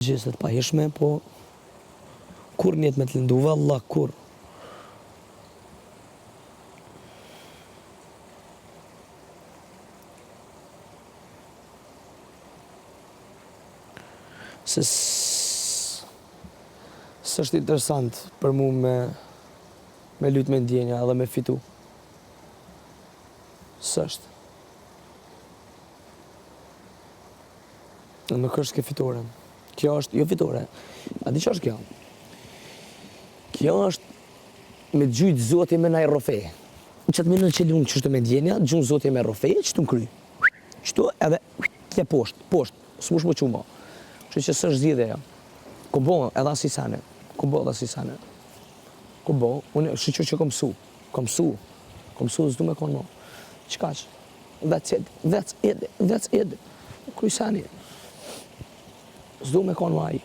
Gjësët pa heshme, po kur njët me të lëndu, valla, kur. Se s'është interesant për mu me lutë me ndjenja edhe me fitu. S'është. Nuk është ke fitore. Kjo është, jo fitore. A di që është kjo? Kjo është me gjujtë Zoti me naj rofe. Qëtë minën që lunë qështë me ndjenja, gjunë Zoti me rofe, që të më kry. Qëtu edhe kje poshtë, s'mush më qumo. Që s'është zhjidhe ja. Ko bo edhe asisane. Ko bo, unë shqyqo që kom su, s'du me konë mo. Qka që? That's it. Krysani. S'du me konë maj.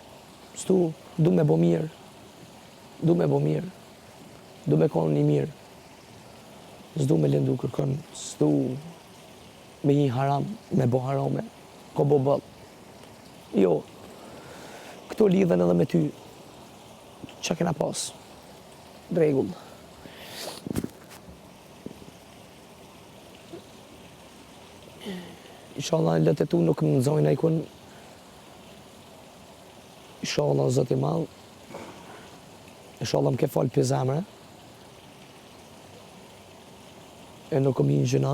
Du me bo mirë. Du me konë një mirë. S'du me lëndu kërkën. S'du me një haram, me bo harame. Ko bo bëllë. Jo. Këto lidhen edhe me ty. Qa kena pas? Dregull. Inshallah në lëtë tu nuk më nëzojnë ajkun. Inshallah Zoti Madh. Inshallah më ke falë për zemre. E nuk kom hi në gjëna.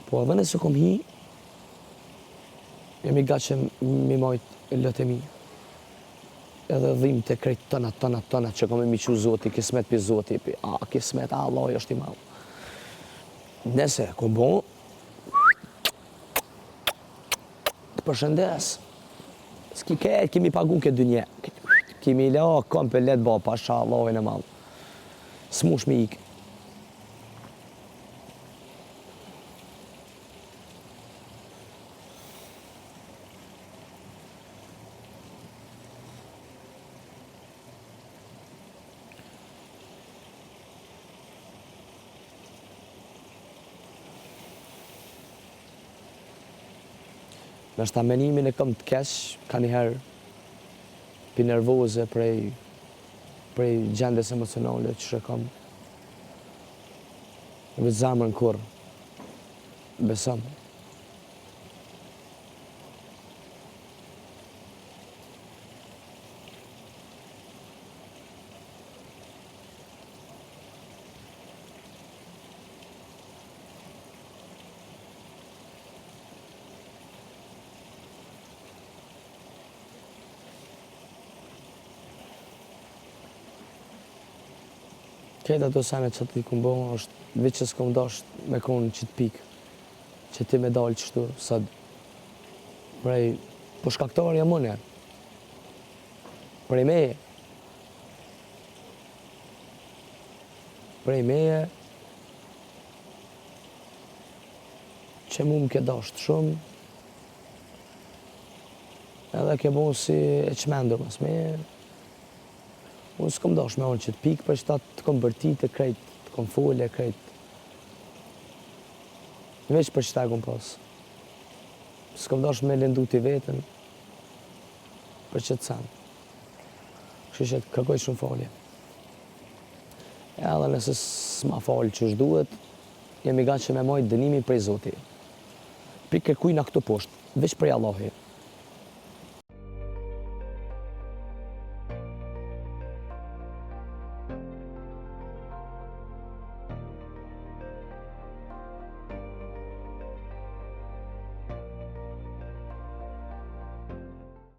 Po edhe nëse kom hi, jemi ga që mi majtë lëtë e mi. Edhe dhim të krejt tëna që kom e miqu Zoti, kismet për Zoti, kismet, Allah është i madh. Nese, kom bo, të përshëndes. S'ki ketë, kemi pagun këtë dynje. Kemi la, kom për letë ba, pasha Allahin e madh. S'mush me ikë. Nështë ta menimin e kam të kesh, ka njëherë pi nervoze prej gjendjes emocionale që shë kam. Në vetë zamërën kur, besëm. Këtë ato sene që ti këmë bo, është veç që s'kom dasht me konë që t'pikë, që ti me dalë qështu, sëd. Prej, po shkaktarja mëne, prej meje, që mu më ke dasht shumë, edhe ke bo si e qmendur mas meje. Unë s'kom dash me onë që t'pikë, për që ta të kom bërti të krejt, të kom fole, krejt. Veç për që ta e kom pas. S'kom dash me lëndu t'i vetën, për që të sanë. Kështë që të kërkoj shumë falje. E edhe nëse s'ma falë që është duhet, jemi ga që me majtë dënimi prej Zoti. Pri kërkujna këtu poshtë, veç prej Allahi.